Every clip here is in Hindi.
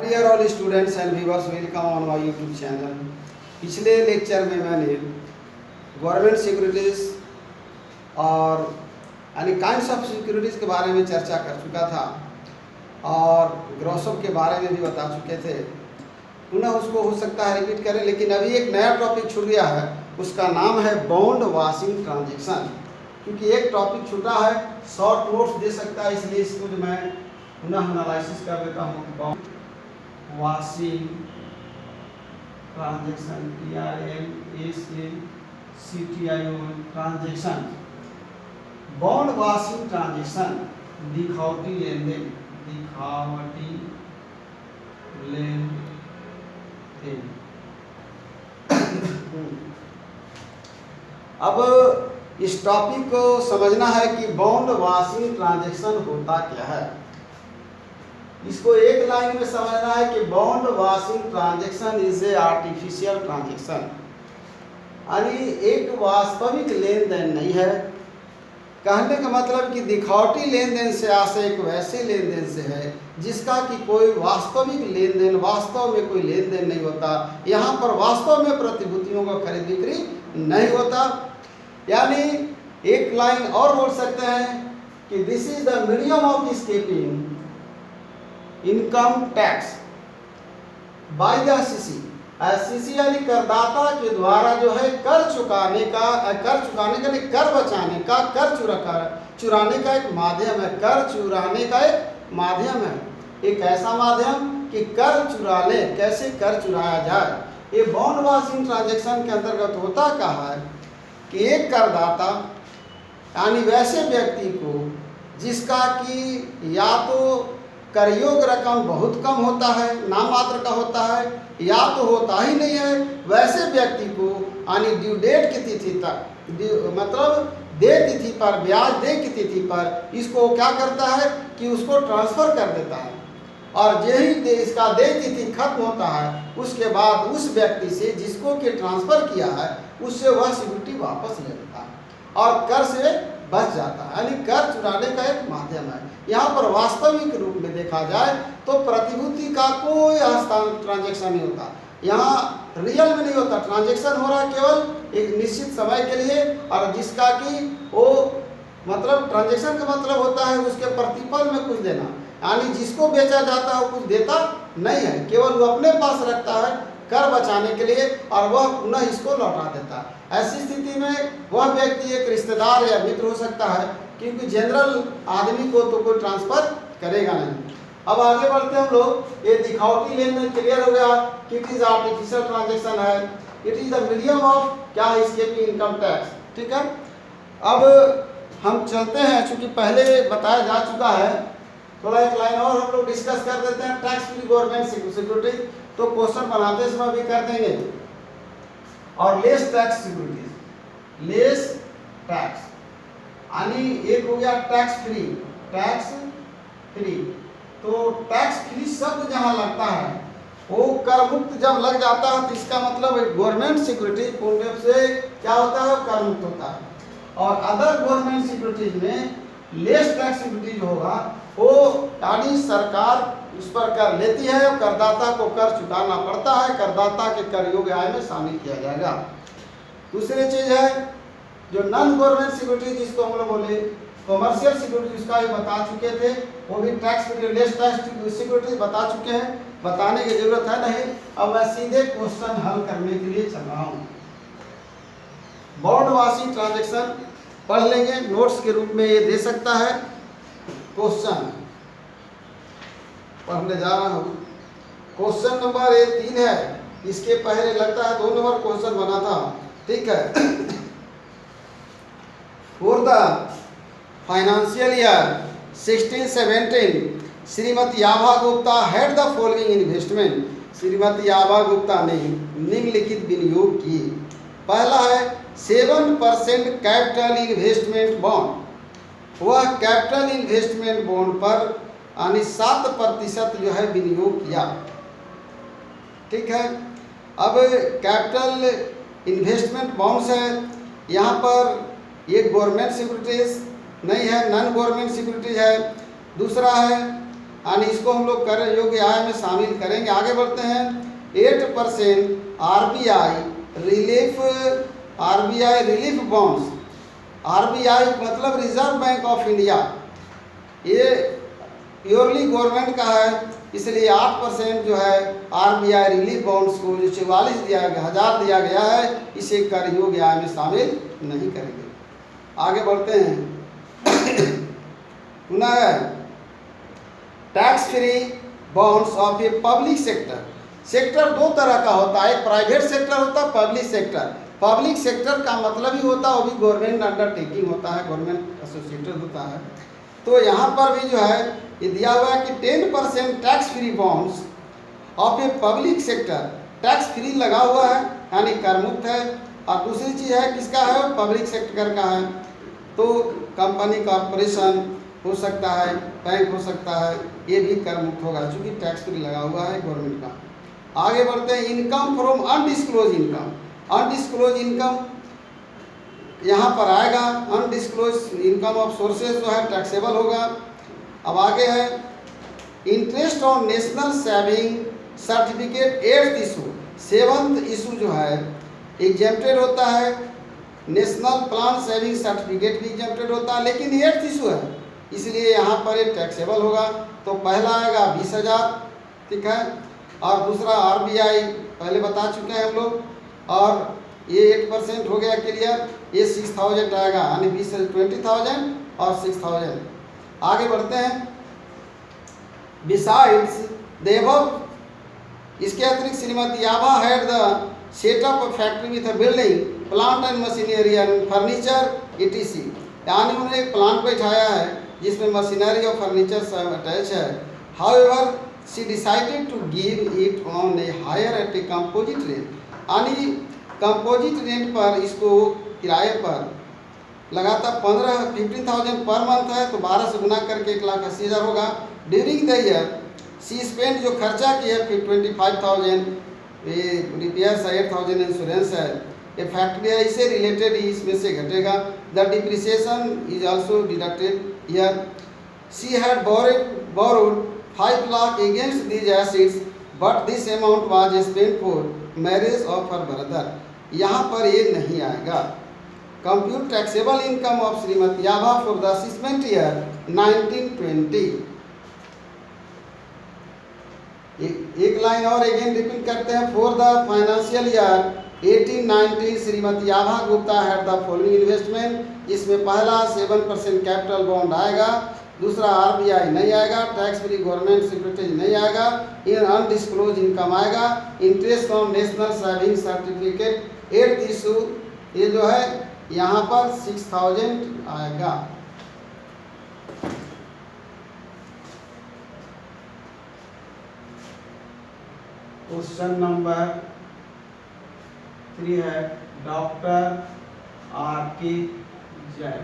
Dear all students and viewers, welcome on my YouTube channel. पिछले लेक्चर में मैंने गवर्नमेंट सिक्योरिटीज़ और यानी काइंड्स ऑफ सिक्योरिटीज़ के बारे में चर्चा कर चुका था और ग्रॉसअप के बारे में भी बता चुके थे। पुनः उसको हो सकता है रिपीट करें, लेकिन अभी एक नया टॉपिक छूट गया है, उसका नाम है बॉन्ड वॉशिंग ट्रांजेक्शन। क्योंकि एक टॉपिक छूटा है, शॉर्ट नोट्स दे सकता है, इसलिए इसको जो मैं पुनः एनालिसिस कर देता हूँ। Bond washing transaction, transaction, bond washing transaction, दिखावटी लेन देन, दिखावटी लेन देन। अब इस टॉपिक को समझना है कि बॉन्ड वॉशिंग ट्रांजेक्शन होता क्या है। इसको एक लाइन में समझना है कि bond washing transaction is a artificial transaction, यानी एक वास्तविक लेन देन नहीं है। कहने का मतलब कि दिखावटी लेन देन से आशय एक वैसे लेन देन से है जिसका कि कोई वास्तविक लेन देन, वास्तव में कोई लेन देन नहीं होता। यहाँ पर वास्तव में प्रतिभूतियों का खरीद बिक्री नहीं होता। यानी एक लाइन और बोल सकते हैं कि this is the medium of escaping income tax by the CC यानी करदाता के द्वारा जो है कर चुकाने का नहीं, कर बचाने का, कर चुराने का एक माध्यम है। कर चुराने का एक माध्यम है, एक ऐसा माध्यम कि कर चुरा ले। कैसे कर चुराया जाए, ये बॉन्ड वॉशिंग ट्रांजेक्शन के अंतर्गत होता क्या है कि एक करदाता यानी वैसे व्यक्ति को जिसका कि या तो कर योग्य रकम बहुत कम होता है, नाम मात्र का होता है, या तो होता ही नहीं है, वैसे व्यक्ति को यानी ड्यू डेट की तिथि तक, मतलब दे तिथि पर, ब्याज दे की तिथि पर इसको क्या करता है कि उसको ट्रांसफ़र कर देता है। और यही इसका दे तिथि खत्म होता है, उसके बाद उस व्यक्ति से जिसको कि ट्रांसफ़र किया है उससे वह सिक्योरिटी वापस ले लेता है और कर से बच जाता है। यानी कर चुराने का एक माध्यम है। यहाँ पर वास्तविक रूप में देखा जाए तो प्रतिभूति का कोई ट्रांजेक्शन नहीं होता। यहाँ रियल में नहीं होता, ट्रांजेक्शन हो रहा है केवल एक निश्चित समय के लिए, और जिसका कि वो मतलब ट्रांजेक्शन का मतलब होता है उसके प्रतिफल में कुछ देना। यानी जिसको बेचा जाता है वो कुछ देता नहीं है, केवल वो अपने पास रखता है कर बचाने के लिए और वह पुनः इसको लौटा देता है। ऐसी स्थिति में वह व्यक्ति एक रिश्तेदार या मित्र हो सकता है, क्योंकि जनरल आदमी को तो कोई ट्रांसफ़र करेगा नहीं। अब आगे बढ़ते हम लोग। ये दिखावटी लेन देन क्लियर हो गया कि इट इज आर्टिफिशियल ट्रांजेक्शन है, it is the medium of क्या एस्केपिंग इनकम टैक्स। ठीक है, अब हम चलते हैं, चूँकि पहले बताया जा चुका है, थोड़ा एक लाइन और हम लोग डिस्कस कर देते हैं। टैक्स फ्री गवर्नमेंट सिक्योरिटी तो क्वेश्चन बनाते समय भी कर देंगे। और less tax securities, less tax यानी एक हो गया टैक्स फ्री, टैक्स फ्री। तो टैक्स फ्री शब्द जहाँ लगता है वो कर मुक्त जब लग जाता है तो इसका मतलब गवर्नमेंट सिक्योरिटी पूर्ण रूप से क्या होता है, कर मुक्त होता है। और अदर गवर्नमेंट सिक्योरिटीज में लेस टैक्स सिक्योरिटी जो होगा वो यानी सरकार उस पर कर लेती है और करदाता को कर चुकाना पड़ता है, करदाता के कर योग्य आय में शामिल किया जाएगा। दूसरी चीज़ है जो नॉन गवर्नमेंट सिक्योरिटी, जिसको हम लोग बोले कॉमर्शियल सिक्योरिटी, उसका भी बता चुके थे, वो भी tax free less tax security बता चुके हैं, बताने की जरूरत है नहीं। अब मैं सीधे क्वेश्चन हल करने के लिए चल रहा हूँ। बॉन्ड वॉशिंग ट्रांजेक्शन पढ़ लेंगे, नोट्स के रूप में ये दे सकता है। क्वेश्चन पढ़ने जा रहा हूँ। क्वेश्चन नंबर 3 है, इसके पहले लगता है 2 नंबर क्वेश्चन बना था। ठीक है, for the financial year 16-17 Shrimati Abha Gupta had the following investment. Shrimati Abha Gupta ने निम्नलिखित विनियोग किए। पहला है 7% कैपिटल इन्वेस्टमेंट बॉन्ड। वह कैपिटल इन्वेस्टमेंट बॉन्ड पर यानी 7% जो है विनियोग किया। ठीक है, अब कैपिटल इन्वेस्टमेंट बॉन्ड्स है, यहाँ पर ये गवर्नमेंट सिक्योरिटीज नहीं है, नॉन गवर्नमेंट सिक्योरिटीज है। दूसरा है यानी इसको हम लोग कर योग्य आय में शामिल करेंगे। आगे बढ़ते हैं। 8% आरबीआई रिलीफ बॉन्ड्स। आरबीआई मतलब रिजर्व बैंक ऑफ इंडिया, ये प्योरली गवर्नमेंट का है, इसलिए 8% जो है आरबीआई रिलीफ बॉन्ड्स को जो 44,000 दिया गया है, इसे कर योग्य आय में शामिल नहीं करेंगे। आगे बढ़ते हैं। पुनः है tax free bonds of a public sector. Sector दो तरह का होता है, एक प्राइवेट सेक्टर होता है, पब्लिक सेक्टर। पब्लिक सेक्टर का मतलब ही होता है वो भी गवर्नमेंट अंडरटेकिंग होता है, गवर्नमेंट एसोसिएटेड होता है। तो यहाँ पर भी जो है ये दिया हुआ है कि 10% tax free bonds of a public sector, tax free लगा हुआ है यानी कर मुक्त है। और दूसरी चीज़ है किसका है, पब्लिक सेक्टर का है, तो कंपनी कॉरपोरेशन हो सकता है, बैंक हो सकता है, ये भी कर मुक्त होगा क्योंकि टैक्स फ्री लगा हुआ है गवर्नमेंट का। आगे बढ़ते हैं। Income from undisclosed income. Undisclosed income यहाँ पर आएगा। अनडिस्क्लोज इनकम ऑफ सोर्सेज जो है टैक्सेबल होगा। अब आगे है interest on national saving certificate 8th issue. 7th issue जो है एग्जेम्प्टेड होता है, नेशनल प्लान सेविंग सर्टिफिकेट भी एग्जेम्प्टेड होता है, लेकिन 8th इशू है इसलिए यहाँ पर ये टैक्सेबल होगा। तो पहला आएगा 20,000, ठीक है, और दूसरा आरबीआई पहले बता चुके हैं हम लोग, और ये 8% हो गया क्लियर। ये 6,000 आएगा यानी 20,000 और 6,000। आगे बढ़ते हैं। बिसाइड्स देवव, इसके अतिरिक्त Shrimati Abha had the setup of factory with a building plant and machinery and furniture ETC, यानी उन्होंने एक प्लांट बैठाया है जिसमें मशीनरी और फर्नीचर सब अटैच है। However she decided to give it on a hire at a composite rate, यानी कंपोजिट रेंट पर इसको किराए पर लगातार 15,000 पर मंथ है, तो 12 से गुना करके 1,80,000 होगा। During the year she spend, जो खर्चा किया फिर 25,000 रिपेयर्स है, 8,000 इंश्योरेंस है, ये फैक्ट्री है, इससे रिलेटेड ही इसमें से घटेगा। The depreciation is also deducted year. She had borrowed 5 lakh against these assets but this amount was spent for marriage of her brother, यहाँ पर ये नहीं आएगा। Compute taxable income of Shrimati Abha for the assessment year 1920। एक लाइन और अगेन रिपीट करते हैं। For the financial year 1890 Shrimati Abha Gupta had the following investment. इसमें पहला 7% कैपिटल बॉन्ड आएगा, दूसरा आरबीआई नहीं आएगा, टैक्स फ्री गवर्नमेंट सिक्योरिटीज नहीं आएगा, इन अनडिस्क्लोज इनकम आएगा, interest on national saving certificate 8th issue, ये जो है यहाँ पर 6,000 आएगा। क्वेश्चन नंबर 3 है doctor R.K. Jain.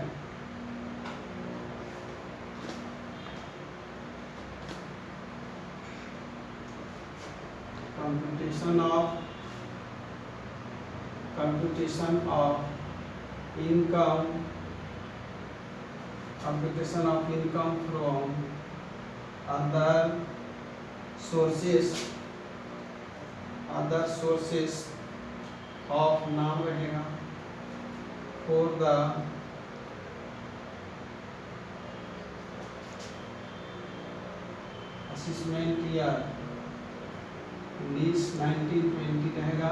computation of income from other sources of नाम रहेगा for the assessment year 1920 रहेगा।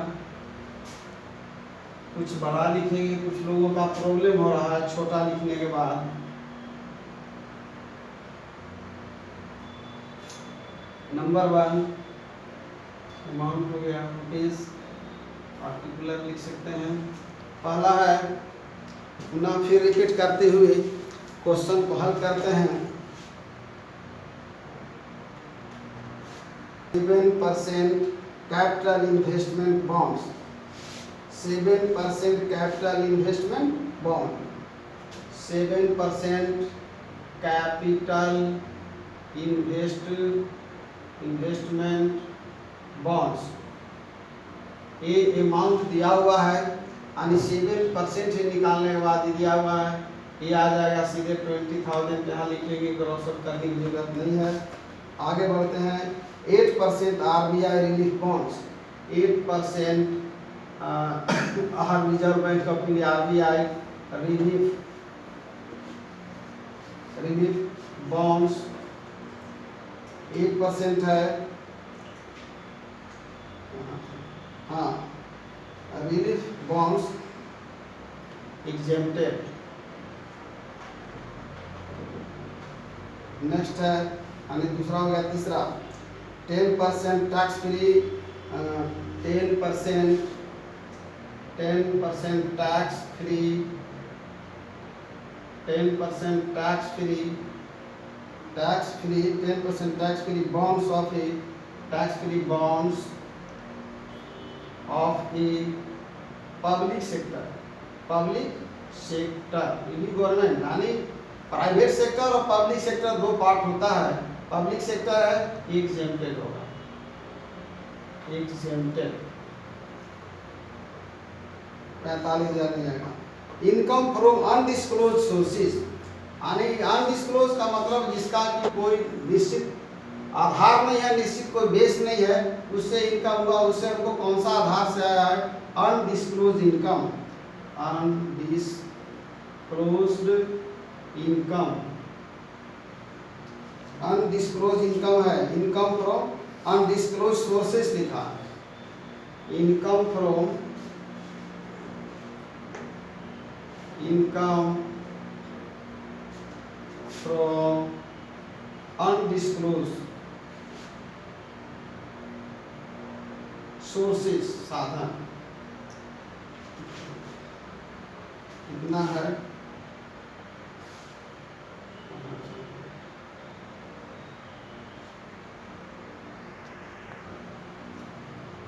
कुछ बड़ा लिखेंगे, कुछ लोगों का प्रॉब्लम हो रहा है छोटा लिखने के बाद। नंबर 1 अमाउंट हो गया रुपीज, पार्टिकुलर लिख सकते हैं। पहला है, पुनः फिर रिपीट करते हुए क्वेश्चन को हल करते हैं। 7% capital investment bonds, 7% capital investment bond, 7% capital investment bonds, ये अमाउंट दिया हुआ है यानी 7% ही निकालने के बाद दिया हुआ है, ये आ जाएगा सीधे 20,000। यहाँ लिखेंगे, क्रॉस आउट करने की जरूरत नहीं है। आगे बढ़ते हैं। 8% RBI relief bonds, 8% reserve bank of India RBI relief bonds 8% है। हाँ, रिलीफ बॉन्ड्स एग्जेम्प्टेड। नेक्स्ट है, यानी दूसरा हो गया। तीसरा 10% tax free, 10% tax free, 10% tax free 10% tax free bonds of A tax free bonds of a public sector government, यानी प्राइवेट सेक्टर और पब्लिक सेक्टर दो पार्ट होता है। पब्लिक सेक्टर है एग्जेम्प्टेड होगा, एग्जेम्प्टेड 45,000 नहीं आएगा। इनकम फ्रॉम अनडिस्क्लोज सोर्सेज, यानी अनडिस्क्लोज का मतलब जिसका कि कोई निश्चित आधार नहीं है, निश्चित कोई बेस नहीं है, उससे इनकम हुआ, उससे हमको कौन सा आधार से आया है? Undisclosed income, undisclosed income, undisclosed income है। इनकम फ्रॉम अनडिस्क्लोज सोर्सेस लिखा है, इनकम फ्रॉम अनडिस्क्लोज सोर्सेस, साधन कितना है?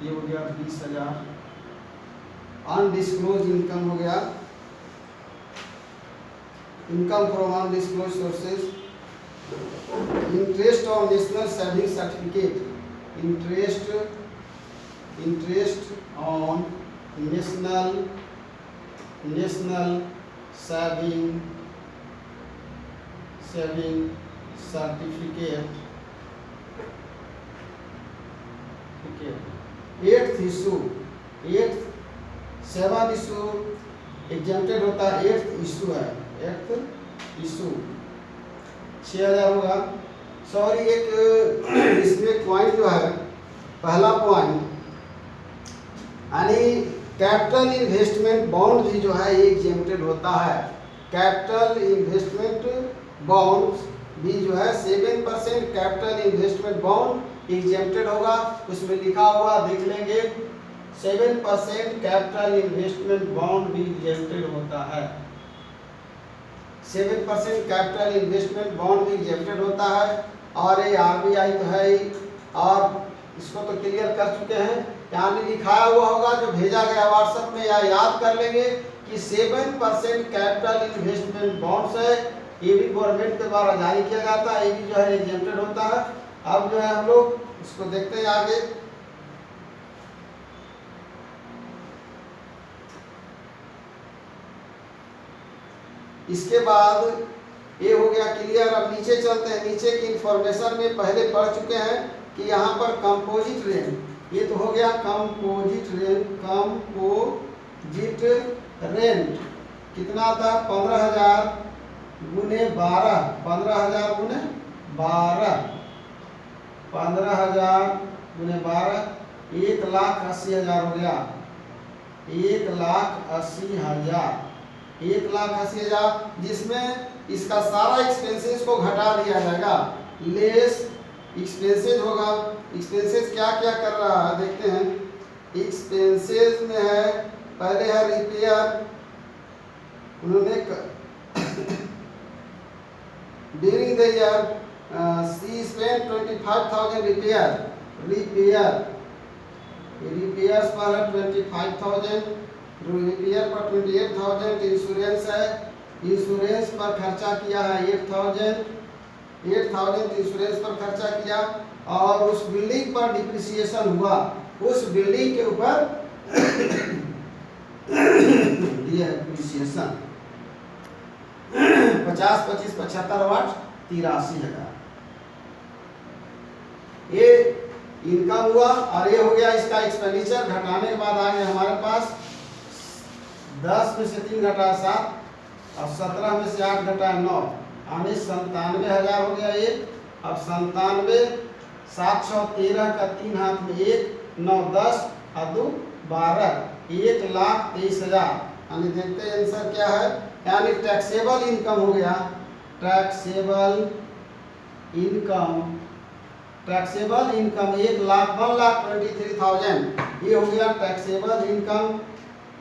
ये हो गया 20,000। अनडिस्क्लोज इनकम हो गया, income from undisclosed sources. Interest on national saving certificate, interest on national saving certificate. 8th issue 7 issue exempted होता है, 8th इशू है, 8th इशू 6,000 होगा। सॉरी, एक इसमें पॉइंट जो है, पहला पॉइंट, यानी कैपिटल इन्वेस्टमेंट बॉन्ड भी जो है एग्जेम्प्टेड होता है। कैपिटल इन्वेस्टमेंट बॉन्ड भी जो है 7% कैपिटल इन्वेस्टमेंट बॉन्ड एग्जेम्प्टेड होगा। उसमें लिखा हुआ देख लेंगे, 7% कैपिटल इन्वेस्टमेंट बॉन्ड भी एग्जेम्प्टेड होता है। 7% कैपिटल इन्वेस्टमेंट बॉन्ड भी एग्जेम्प्टेड होता है। और ये RBI तो है ही, और इसको तो क्लियर कर चुके हैं, यहाँ भी लिखाया हुआ होगा जो भेजा गया व्हाट्सएप में, या याद कर लेंगे कि 7% कैपिटल इन्वेस्टमेंट बॉन्ड्स है, ये भी गवर्नमेंट के द्वारा जारी किया जाता है, ये भी जो है एग्जेम्प्टेड होता है। अब जो है हम लोग इसको देखते हैं आगे। इसके बाद ये हो गया क्लियर। अब नीचे चलते हैं। नीचे की इंफॉर्मेशन में पहले पढ़ चुके हैं कि यहाँ पर कंपोजिट रेंज, ये तो हो गया कंपोजिट रेंट कितना था? 15,000 गुने 12, 15,000 गुने 12, 15,000 गुने 12, 1,80,000 हो गया। 1,80,000, 1,80,000, जिसमें इसका सारा एक्सपेंसेस को घटा दिया जाएगा, लेस एक्सपेंसेस होगा। एक्सपेंसेस क्या क्या कर रहा है देखते हैं। एक्सपेंसेस में है, पहले है रिपेयर, उन्होंने during the year she spend 25,000 repairs पर है 25,000, रिपेयर पर 28,000, इंश्योरेंस है, इंश्योरेंस पर खर्चा किया है 8,000 इंश्योरेंस पर खर्चा किया। और उस बिल्डिंग पर डिप्रिसिएशन हुआ, उस बिल्डिंग के ऊपर दिया है डिप्रिसिएशन 50, 25, 75 वाट 83,000। ये इनकम हुआ और ये हो गया इसका एक्सपेंडिचर। घटाने के बाद आ गया हमारे पास 10 में से 3 घटा 7 और 17 में से 8 घटा 9 यानी 97,000 हो गया ये। अब 97 713 का 3 हाथ में 1 9 10 और 2 12 1,23,000 यानी देखते हैं आंसर क्या है। यानी टैक्सेबल इनकम हो गया, टैक्सेबल इनकम 1,23,000 ये हो गया टैक्सेबल इनकम।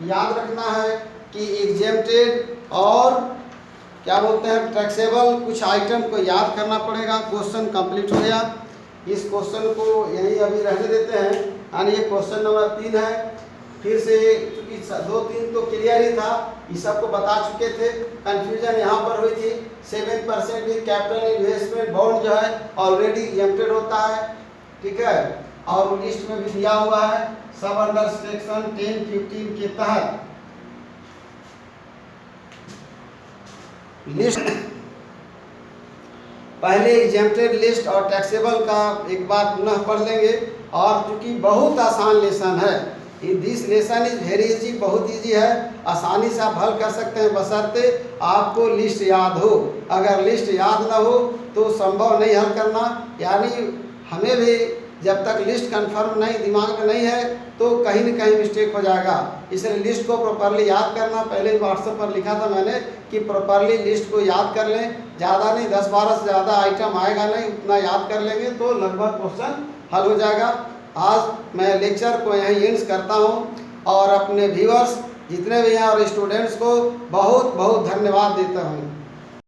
याद रखना है कि एग्जेम्प्टेड और क्या बोलते हैं टैक्सेबल कुछ आइटम को याद करना पड़ेगा। क्वेश्चन कंप्लीट हो गया। इस क्वेश्चन को यहीं अभी रहने देते हैं। यानी ये क्वेश्चन नंबर 3 है। फिर से चूंकि 2-3 तो क्लियर ही था, ये सबको बता चुके थे। कंफ्यूजन यहाँ पर हुई थी। 7% भी कैपिटल इन्वेस्टमेंट बॉन्ड जो है ऑलरेडी एग्जेम्प्टेड होता है, ठीक है, और लिस्ट में भी दिया हुआ है सब अंडर सेक्शन 10-15 के तहत। लिस्ट पहले एग्जेम्प्टेड लिस्ट और टैक्सेबल का एक बार पुनः पढ़ लेंगे। और चूंकि बहुत आसान लेसन है, this lesson is very easy, बहुत इजी है, आसानी से आप हल कर सकते हैं बशर्ते आपको लिस्ट याद हो। अगर लिस्ट याद ना हो तो संभव नहीं हल करना। यानी हमें भी जब तक लिस्ट कंफर्म नहीं दिमाग में नहीं है तो कहीं न कहीं मिस्टेक हो जाएगा। इसलिए लिस्ट को प्रॉपरली याद करना। पहले व्हाट्सएप पर लिखा था मैंने कि प्रॉपरली लिस्ट को याद कर लें। ज़्यादा नहीं, 10-12 से ज़्यादा आइटम आएगा नहीं, उतना याद कर लेंगे तो लगभग क्वेश्चन हल हो जाएगा। आज मैं लेक्चर को यहीं एंड करता हूँ और अपने व्यूअर्स जितने भी हैं और स्टूडेंट्स को बहुत बहुत धन्यवाद देता हूँ।